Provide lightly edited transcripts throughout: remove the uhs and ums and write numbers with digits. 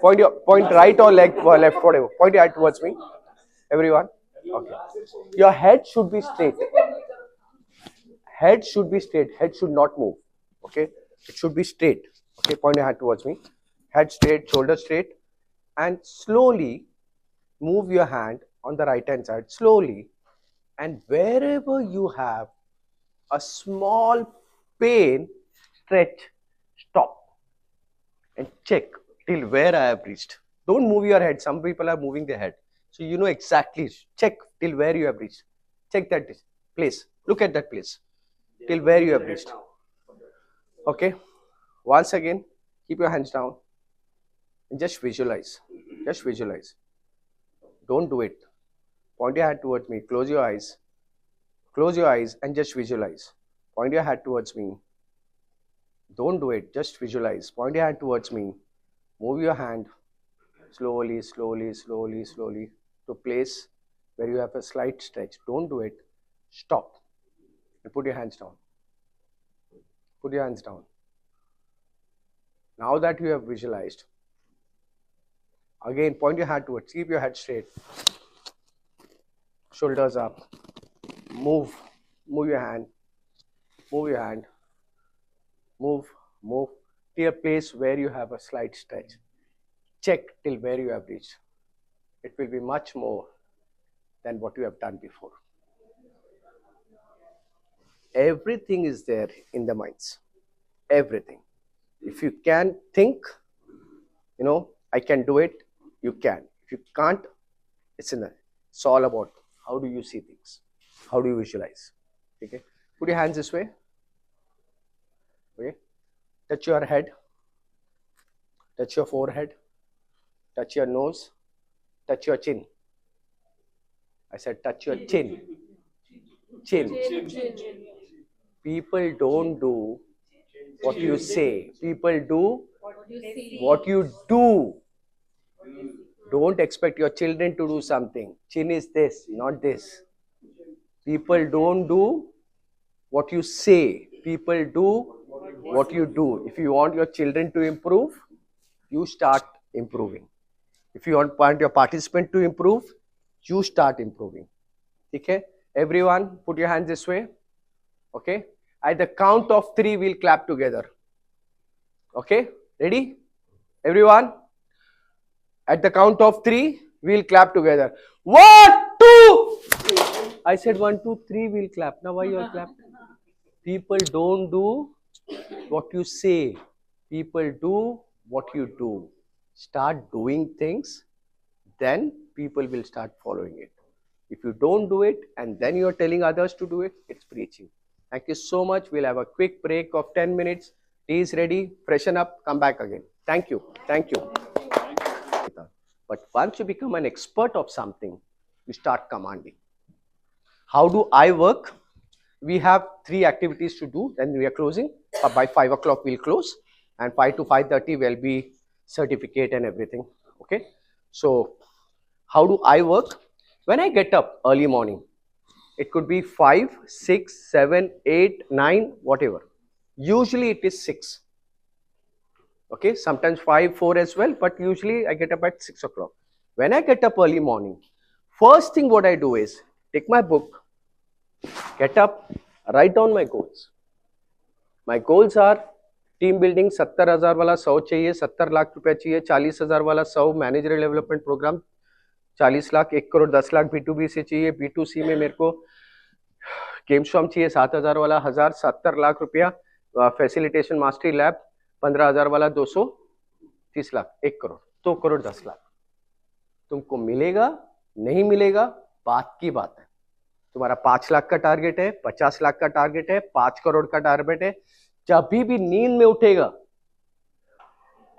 Point right or left, whatever. Point your head towards me, everyone. Okay. Your head should be straight. Head should be straight. Head should not move. Okay. It should be straight. Okay. Point your head towards me. Head straight, shoulder straight, and slowly move your hand on the right hand side. Slowly, and wherever you have a small pain, stretch, stop, and check till where I have reached. Don't move your head. Some people are moving their head. So you know exactly. Check till where you have reached. Check that place. Look at that place. Till where you have reached. Okay. Once again, keep your hands down. And just visualize. Just visualize. Don't do it. Point your hand towards me. Close your eyes. Close your eyes and just visualize. Point your hand towards me. Don't do it. Just visualize. Point your hand towards me. Move your hand slowly, slowly, slowly, slowly to place where you have a slight stretch. Don't do it. Stop. And put your hands down. Put your hands down. Now that you have visualized, again point your hand towards. Keep your head straight. Shoulders up. Move your hand. Move your hand. Move to a place where you have a slight stretch. Check till where you have reached. It will be much more than what you have done before. Everything is there in the minds. Everything. If you can think, I can do it, you can. If you can't, it's all about how do you see things. How do you visualize? Okay. Put your hands this way. Okay. Touch your head. Touch your forehead. Touch your nose. Touch your chin. I said touch your chin. Chin. People don't do what you say. People do what you do. Don't expect your children to do something. Chin is this, not this. People don't do what you say. People do what you do. If you want your children to improve, you start improving. If you want your participant to improve, you start improving. Okay? Everyone, put your hands this way. Okay? At the count of 3, we'll clap together. Okay? Ready? Everyone? At the count of 3, we'll clap together. 1, 2! I said 1, 2, 3, we'll clap. Now why you all clap? People don't do what you say. People do what you do. Start doing things, then people will start following it. If you don't do it and then you're telling others to do it, it's preaching. Thank you so much. We'll have a quick break of 10 minutes. Please ready, freshen up, come back again. Thank you. Thank you. But once you become an expert of something, you start commanding. How do I work? We have 3 activities to do, then we are closing. By 5 o'clock we'll close, and 5 to 5:30 will be certificate and everything. Okay. So how do I work? When I get up early morning, it could be 5, 6, 7, 8, 9, whatever. Usually it is 6. Okay, sometimes 5, 4 as well, but usually I get up at 6 o'clock. When I get up early morning, first thing what I do is take my book, get up, write down my goals. My goals are team building 70,000 वाला 100 चाहिए, 70 लाख रुपया चाहिए, 40,000 वाला 100 manager development programme, 40 lakh, 1 crore 10 lakh B2B से चाहिए, B2C में मेरे को गेम शॉम चाहिए 7,000 वाला 1000, 70 लाख रुपया फैसिलिटेशन मास्टरी लैब 15,000 वाला 230 लाख, 1 करोड़, 2 करोड़ 10 लाख. तुमको मिलेगा नहीं मिलेगा बात की बात है. तुम्हारा 5 लाख का टारगेट है, 50 लाख का टारगेट है, 5 करोड़ का टारगेट है. जब भी नींद में उठेगा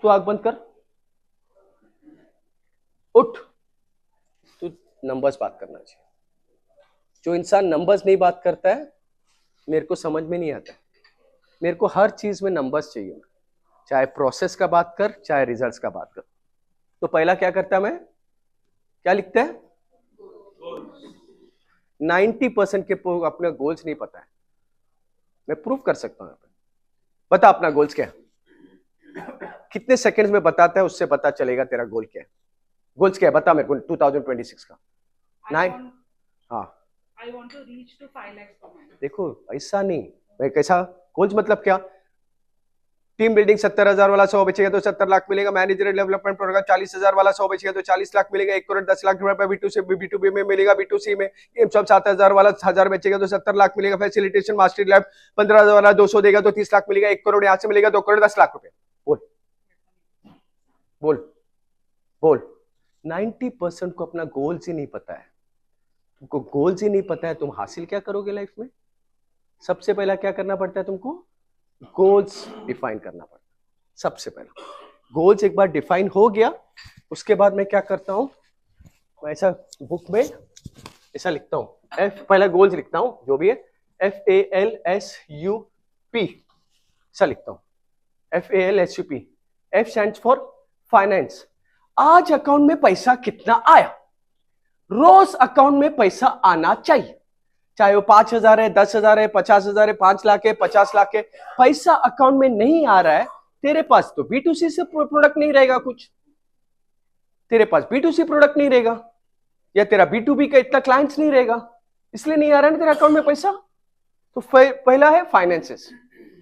तो आंख बंद कर, उठ, तो नंबर्स बात करना चाहिए. जो इंसान नंबर्स नहीं बात करता है मेरे को समझ में नहीं आता. मेरे को हर चीज में नंबर्स चाहिए, चाहे प्रोसेस का बात कर, चाहे रिजल्ट्स का बात कर. तो पहला क्या करता मैं, क्या लिखता है? 90% के अपने गोल्स नहीं पता है. मैं प्रूफ कर सकता हूं. बता अपना गोल्स क्या है. कितने सेकंड्स में बताता है, उससे पता चलेगा तेरा गोल क्या है। गोल्स क्या है बता मेरे को 2026 का। हाँ, I want to reach to 5 lakhs per month. देखो ऐसा नहीं, मैं कैसा गोल्स मतलब क्या, टीम बिल्डिंग 70,000 वाला 100 बेचेगा तो 70 लाख मिलेगा, मैनेजर डेवलपमेंट प्रोग्राम 40,000 वाला 100 बेचेगा तो 40 लाख मिलेगा, 1 करोड़ 10 लाख रुपए B2B में मिलेगा, B2C में ये सब 7,000 वाला 1000 बेचेगा तो 70 लाख मिलेगा, फैसिलिटेशन मास्टरी लैब 15,000 वाला 200 देगा तो 30 लाख मिलेगा, 1 करोड़ यहाँ से मिलेगा, 2 करोड़ 10 लाख रुपए। बोल बोल बोल। 90% को अपना गोल्स ही नहीं पता है। तुमको गोल्स ही नहीं पता है, तुम हासिल क्या करोगे लाइफ में? सबसे पहला क्या करना पड़ता है तुमको? गोल्स डिफाइन करना पड़ता है। सबसे पहला गोल्स एक बार डिफाइन हो गया, उसके बाद मैं क्या करता हूं, मैं ऐसा बुक में ऐसा लिखता हूं, एफ पहला गोल्स लिखता हूं जो भी है, FALSUP ऐसा लिखता हूं, FALSUP। F stands for finance. आज अकाउंट में पैसा कितना आया, रोज अकाउंट में पैसा आना चाहिए, चाहे वो 5,000 है, 10,000 है, 50,000 है, 5 लाख है, 50 लाख है। पैसा अकाउंट में नहीं आ रहा है, तेरे पास तो B2C से प्रोडक्ट नहीं रहेगा, कुछ तेरे पास B2C प्रोडक्ट नहीं रहेगा, या तेरा B2B का इतना क्लाइंट्स नहीं रहेगा, इसलिए नहीं आ रहा है ना तेरे अकाउंट में पैसा। तो पहला है फाइनेंसेस।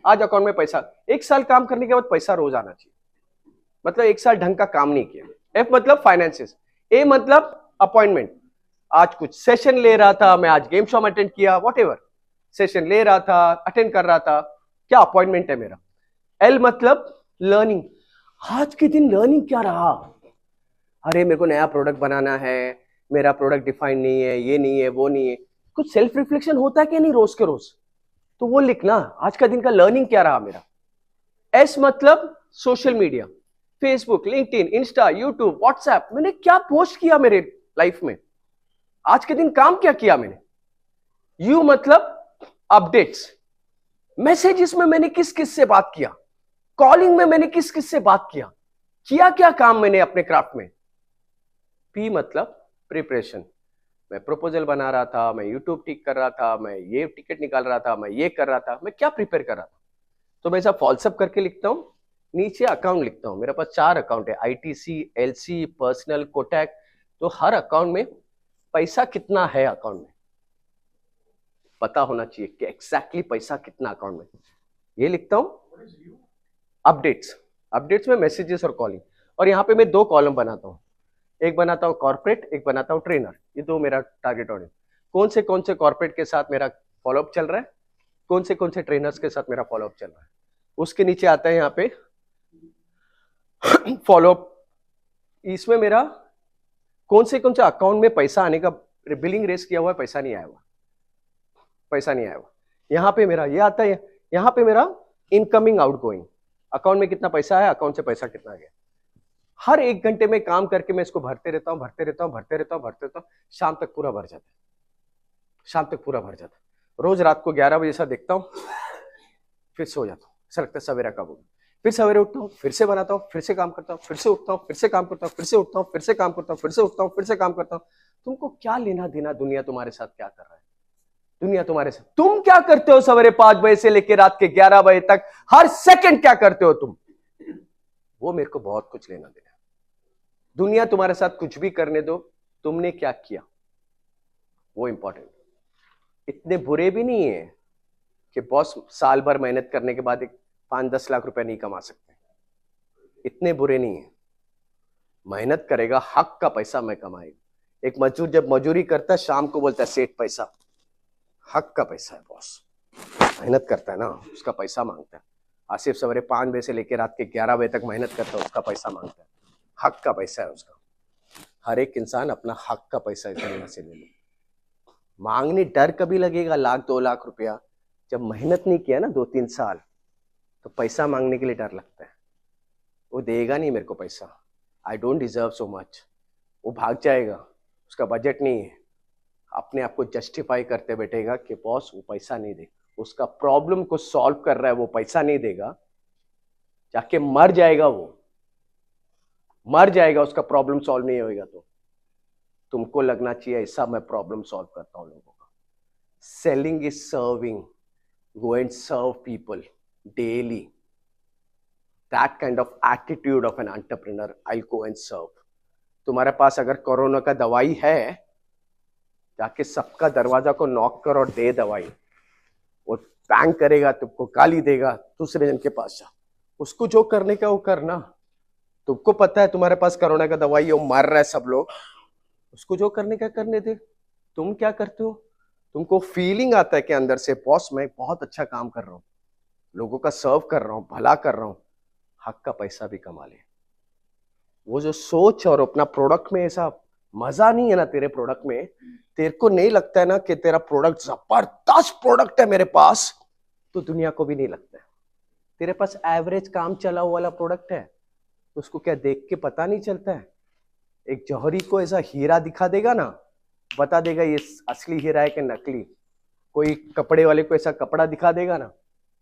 आज अकाउंट में पैसा, 1 साल काम करने के बाद पैसा रोज आना चाहिए, मतलब 1 साल ढंग का काम नहीं किया। F मतलब फाइनेंसेस। A मतलब अपॉइंटमेंट, आज कुछ सेशन ले रहा था मैं, आज गेम शो में अटेंड किया, व्हाटएवर सेशन ले रहा था, अटेंड कर रहा था, क्या अपॉइंटमेंट है मेरा। L मतलब लर्निंग, आज के दिन लर्निंग क्या रहा, अरे मेरे को नया प्रोडक्ट बनाना है, मेरा प्रोडक्ट डिफाइन नहीं है, ये नहीं है, वो नहीं है, कुछ सेल्फ रिफ्लेक्शन होता है कि नहीं रोज के रोज, तो वो लिखना, आज का दिन का लर्निंग क्या रहा मेरा। S मतलब social media, Facebook, LinkedIn, Insta, YouTube, WhatsApp, मैंने क्या पोस्ट किया मेरे लाइफ में, आज के दिन काम क्या किया मैंने। U मतलब अपडेट्स, मैसेजेस में मैंने किस किस से बात किया, कॉलिंग में मैंने किस किस से बात किया क्या काम मैंने अपने क्राफ्ट में। P मतलब प्रिपरेशन, मैं प्रपोजल बना रहा था, मैं यूट्यूब टिक कर रहा था, मैं ये टिकट निकाल रहा था, मैं ये कर रहा था, मैं क्या प्रिपेयर कर रहा था, तो मैं ऐसा फॉल्सअप करके लिखता हूं, नीचे अकाउंट लिखता हूं। मेरे पास 4 अकाउंट है, ITC, LC, पर्सनल, कोटैक, तो हर अकाउंट में पैसा कितना है अकाउंट में पता होना चाहिए कि एग्जैक्टली पैसा कितना अकाउंट में, ये लिखता हूं। अपडेट्स में मैसेजेस और कॉलिंग, और यहाँ पे मैं 2 कॉलम बनाता हूँ, एक बनाता हूँ कॉर्पोरेट, एक बनाता हूँ ट्रेनर, ये 2 मेरा टारगेट ऑडियंस। कौन से कॉर्पोरेट के साथ मेरा फॉलोअप चल रहा है, कौन से ट्रेनर्स के साथ मेरा फॉलोअप चल रहा है, उसके नीचे आता है यहाँ पे फॉलोअप, इसमें मेरा कौन से अकाउंट में पैसा आने का बिलिंग रेस किया हुआ है, पैसा नहीं आया हुआ, यहाँ पे मेरा ये आता है, यहाँ पे मेरा इनकमिंग आउटगोइंग, अकाउंट में कितना पैसा है, अकाउंट से पैसा कितना गया। हर 1 घंटे में काम करके मैं इसको भरते रहता हूँ, शाम तक पूरा भर जाता है। रोज रात को 11 बजे ऐसा देखता हूँ, फिर सो जाता हूँ, ऐसा लगता है सवेरा कब होगा, फिर सवेरे उठता हूँ, फिर से बनाता हूँ, फिर से काम करता हूँ, फिर से उठता हूँ, फिर से काम करता हूँ, फिर से उठता हूँ, फिर से काम करता हूँ, फिर से उठता हूँ, फिर से काम करता हूँ। तुमको क्या लेना देना दुनिया तुम्हारे साथ क्या कर रहा है, दुनिया तुम्हारे साथ, तुम क्या करते हो सवेरे 5 बजे से लेकर रात के 11 बजे तक, हर सेकंड क्या करते हो तुम, वो मेरे को बहुत कुछ लेना देना। दुनिया तुम्हारे साथ कुछ भी करने दो, तुमने क्या किया वो इंपॉर्टेंट। इतने बुरे भी नहीं है कि बॉस साल भर मेहनत करने के बाद 5-10 लाख रुपए नहीं कमा सकते, इतने बुरे नहीं है। मेहनत करेगा, हक का पैसा मैं कमाएगा। एक मजदूर जब मजदूरी करता है, शाम को बोलता है सेठ पैसा, हक का पैसा है बॉस, मेहनत करता है ना, उसका पैसा मांगता है। आसिफ सवेरे 5 बजे से लेकर रात के 11 बजे तक मेहनत करता है, उसका पैसा मांगता है, हक का पैसा है उसका। हर एक इंसान अपना हक का पैसा दुनिया से ले ले। मांगने डर कभी लगेगा 1 लाख 2 लाख रुपया, जब मेहनत नहीं किया ना 2-3 साल, तो पैसा मांगने के लिए डर लगता है, वो देगा नहीं मेरे को पैसा, I don't deserve so much, वो भाग जाएगा, उसका बजट नहीं है, अपने आप को जस्टिफाई करते बैठेगा कि बॉस वो पैसा नहीं दे, उसका प्रॉब्लम को सॉल्व कर रहा है, वो पैसा नहीं देगा, जाके मर जाएगा, वो मर जाएगा, उसका प्रॉब्लम सॉल्व नहीं होगा। तो तुमको लगना चाहिए ऐसा मैं प्रॉब्लम सॉल्व करता हूं लोगों का। Selling is serving, go and serve people daily, that kind of attitude of an entrepreneur, I go and serve. तुम्हारे पास अगर कोरोना का दवाई है, जाके सबका दरवाजा को नॉक कर और दे दवाई. वो बैंग करेगा, तुमको गाली देगा, दूसरे जन के पास जा, उसको जो करने का वो करना. तुमको पता है तुम्हारे पास कोरोना का दवाई है, वो मर रहा है सब लोग, उसको जो करने का करने दे. तुम क्या करते हो? तुमको फीलिंग आता है कि अंदर से बॉस मैं बहुत अच्छा काम कर रहा हूँ, लोगों का सर्व कर रहा हूँ, भला कर रहा हूँ, हक का पैसा भी कमा ले. वो जो सोच और अपना प्रोडक्ट में ऐसा मजा नहीं है ना तेरे प्रोडक्ट में, तेरे को नहीं लगता है ना कि तेरा प्रोडक्ट जबरदस्त प्रोडक्ट है मेरे पास, तो दुनिया को भी नहीं लगता है. तेरे पास एवरेज काम चला हुआ वाला प्रोडक्ट है, तो उसको क्या देख के पता नहीं चलता है? एक जौहरी को ऐसा हीरा दिखा देगा ना, बता देगा ये असली हीरा है कि नकली. कोई कपड़े वाले को ऐसा कपड़ा दिखा देगा ना,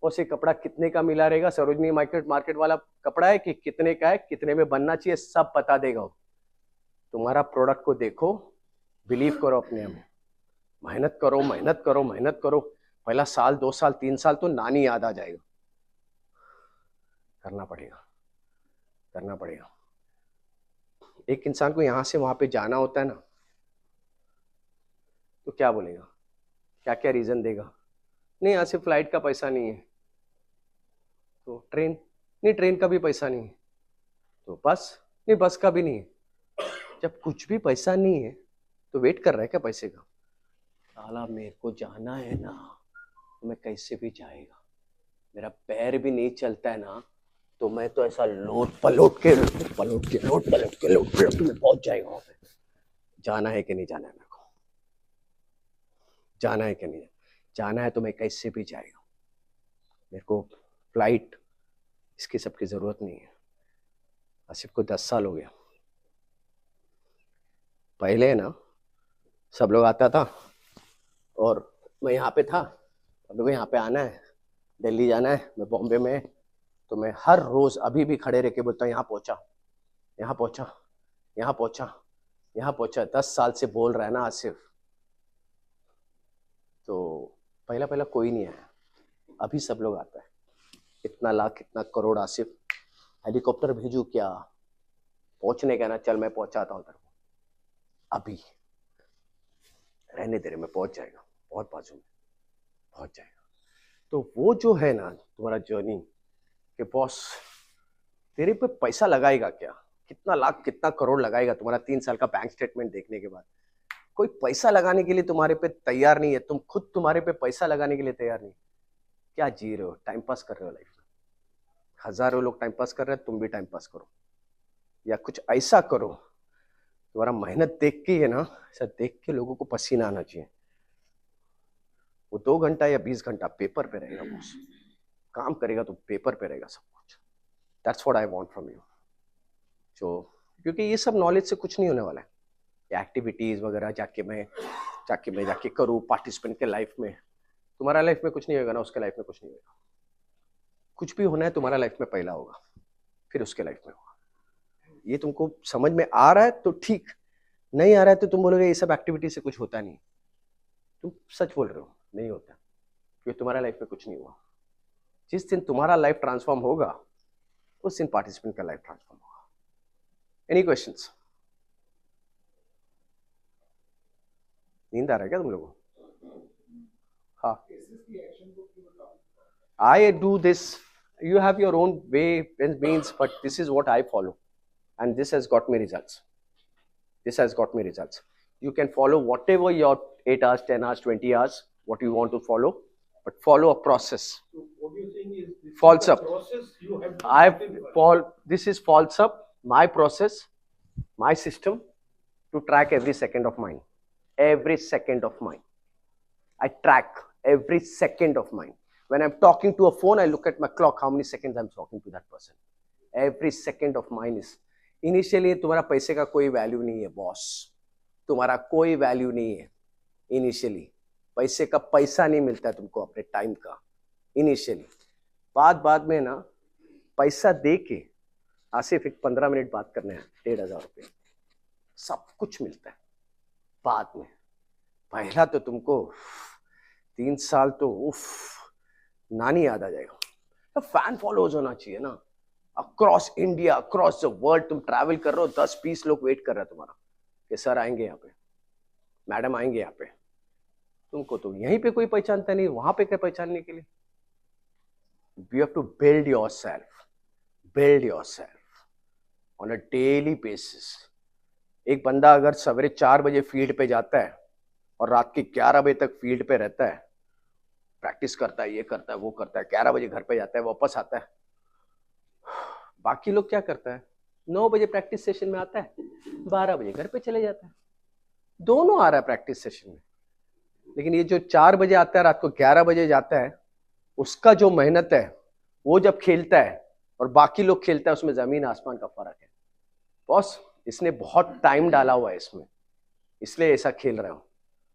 उसे कपड़ा कितने का मिला रहेगा, सरोजनी मार्केट वाला कपड़ा है कि कितने का है, कितने में बनना चाहिए, सब बता देगा. तुम्हारा प्रोडक्ट को देखो, बिलीव करो अपने में, मेहनत करो मेहनत करो मेहनत करो. पहला साल 2 साल 3 साल तो नानी याद आ जाएगा. करना पड़ेगा, करना पड़ेगा. एक इंसान को यहां से वहां पे जाना होता है ना, तो क्या बोलेगा, क्या क्या रीजन देगा? नहीं यहाँ से फ्लाइट का पैसा नहीं है, तो ट्रेन नहीं, ट्रेन का भी पैसा नहीं है, तो बस नहीं, बस का भी नहीं है. जब कुछ भी पैसा नहीं है तो वेट कर रहा है क्या पैसे का? साला मेरे को जाना है ना, तो मैं कैसे भी जाएगा. मेरा पैर भी नहीं चलता है ना, तो मैं तो ऐसा लोट पलोट के मैं पहुंच जाएगा वहां पे. जाना है कि नहीं जाना है मेरे को? जाना है कि नहीं जाना है? तो मैं कैसे भी जाएगा. मेरे को फ्लाइट इसकी सबकी जरूरत नहीं है. आसिफ को 10 साल हो गया. पहले ना सब लोग आता था और मैं यहाँ पे था, अब मेरे को यहाँ पे आना है, दिल्ली जाना है, मैं बॉम्बे में, तो मैं हर रोज अभी भी खड़े रह के बोलता हूँ यहाँ पहुंचा, यहाँ पहुंचा, यहाँ पहुंचा, यहाँ पहुंचा. 10 साल से बोल रहा है ना आसिफ. तो पहला पहला कोई नहीं आया, अभी सब लोग आता है. इतना लाख इतना करोड़ आसिफ, हेलीकॉप्टर भेजू क्या? पहुंचने का ना, चल मैं पहुंचाता हूँ तेरे को, अभी रहने दे रहे, मैं पहुंच जाएगा, बहुत बाजू में पहुंच जाएगा. तो वो जो है ना तुम्हारा जर्नी, कि बॉस तेरे पे पैसा लगाएगा क्या, कितना लाख कितना करोड़ लगाएगा तुम्हारा 3 साल का बैंक स्टेटमेंट देखने के बाद? कोई पैसा लगाने के लिए तुम्हारे पे तैयार नहीं है. तुम खुद तुम्हारे पे पैसा लगाने के लिए तैयार नहीं. क्या जी रहे हो? टाइम पास कर रहे हो लाइफ में. हजारों लोग टाइम पास कर रहे हैं, तुम भी टाइम पास करो, या कुछ ऐसा करो तुम्हारा मेहनत देख के है ना, ऐसा देख के लोगों को पसीना आना चाहिए. वो 2 घंटा या 20 घंटा पेपर पे रहेगा बॉस, काम करेगा तो पेपर पे रहेगा सब कुछ. That's what I want from you. जो क्योंकि ये सब नॉलेज से कुछ नहीं होने वाला है. ये एक्टिविटीज वगैरह जाके करूँ पार्टिसिपेंट के लाइफ में, तुम्हारा लाइफ में कुछ नहीं होगा ना, उसके लाइफ में कुछ नहीं होगा. कुछ भी होना है तुम्हारा लाइफ में पहला होगा, फिर उसके लाइफ में होगा. ये तुमको समझ में आ रहा है तो ठीक, नहीं आ रहा है तो तुम बोलोगे ये सब एक्टिविटी से कुछ होता नहीं. तुम सच बोल रहे हो, नहीं होता, क्योंकि तुम्हारा लाइफ में कुछ नहीं हुआ. जिस दिन तुम्हारा लाइफ ट्रांसफॉर्म होगा, उस दिन पार्टिसिपेंट का लाइफ ट्रांसफॉर्म होगा. Any questions? नींद आ रहा है क्या तुम लोगों को? हाँ, I do this. You have your own way and means, but this is what I follow, and this has got me results. This has got me results. You can follow whatever your 8 hours, 10 hours, 20 hours, what you want to follow, but follow a process. So what you're saying is this False is the up. process you have to I've follow. this is false up, my process, my system to track every second of mine. Every second of mine. I track every second of mine. When I'm talking to a phone, I look at my clock, how many seconds I'm talking to that person. Every second of mine is. Initially, तुम्हारा पैसे का कोई value नहीं है boss, तुम्हारा कोई value नहीं है. इनिशियली पैसे का पैसा नहीं मिलता है तुमको अपने टाइम का. इनिशियली बाद में ना पैसा दे के आसिफ एक 15 मिनट बात करना है, 1,500 रुपये, सब कुछ मिलता है बाद में. पहला तो तुमको 3 साल तो उफ नानी याद आ जाएगा. तो फैन फॉलोअर्स होना चाहिए ना. Across India, across the world तुम ट्रैवल कर रहे हो, 10-20 लोग वेट कर रहे हैं तुम्हारा कि सर आएंगे यहाँ पे, मैडम आएंगे यहाँ पे। तुमको तो यहीं पे कोई पहचानता नहीं, वहां पे क्या पहचानने के लिए? You have to build yourself on a daily basis. एक बंदा अगर सवेरे 4 बजे फील्ड पे जाता है और रात के 11 बजे तक फील्ड पे रहता है, प्रैक्टिस करता है, ये करता है, वो करता है, 11 बजे घर पे जाता है, वापस आता है। बाकी लोग क्या करता है? 9 बजे प्रैक्टिस सेशन में आता है, 12 बजे घर पे चले जाता है। दोनों आ रहा है प्रैक्टिस सेशन में। लेकिन ये जो 4 बजे आता है, रात को 11 बजे जाता है, उसका जो मेहनत है वो जब खेलता है और बाकी लोग खेलता है, उसमें जमीन आसमान का फर्क है। बॉस इसने बहुत टाइम डाला हुआ है इसमें, इसलिए ऐसा खेल रहा हूं।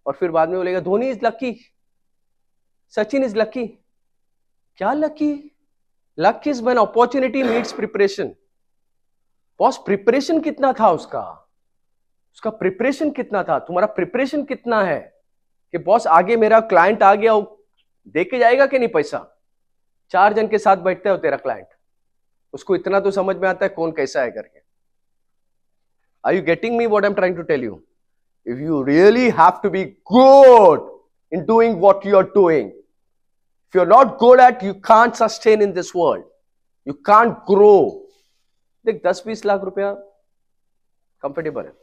और फिर बाद में बोलेगा Dhoni is lucky, Sachin is lucky. क्या lucky? Luck is when opportunity meets preparation. Boss preparation कितना था उसका प्रिपरेशन कितना था? तुम्हारा प्रिपरेशन कितना है कि बॉस आगे मेरा क्लाइंट आ गया, दे के जाएगा कि नहीं पैसा? 4 जन के साथ बैठता है तेरा क्लाइंट, उसको इतना तो समझ में आता है कौन कैसा है करके। Are you getting me what I'm trying to tell you? If you really have to be good in doing what you're doing, if you're not good at, you can't sustain in this world. You can't grow. देख 10-20 लाख रुपया comfortable है,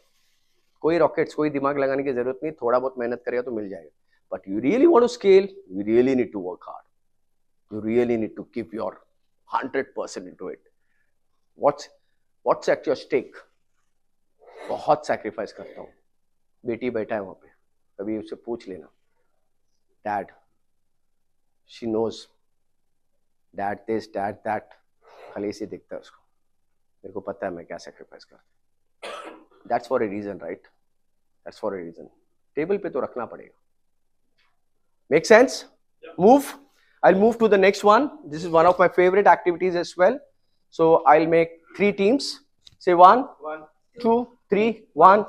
कोई rockets, कोई दिमाग लगाने की जरूरत नहीं, थोड़ा बहुत मेहनत करेगा तो मिल जाएगा। But you really want to scale, you really need to work hard, you really need to keep your 100% into it. What's at your stake? बहुत सैक्रिफाइस करता हूँ। बेटी बैठा है वहां पे, कभी उससे पूछ लेना, dad, she knows, dad this, dad that, खाली ऐसे दिखता है उसको, मेरे को पता है मैं क्या सैक्रिफाइस करता हूँ। That's for a reason, right? That's for a reason. Table पे तो रखना पड़ेगा। Make sense? Move. I'll move to the next one. This is one of my favorite activities as well. So I'll make 3 teams. Say 1, 2, 3, 1.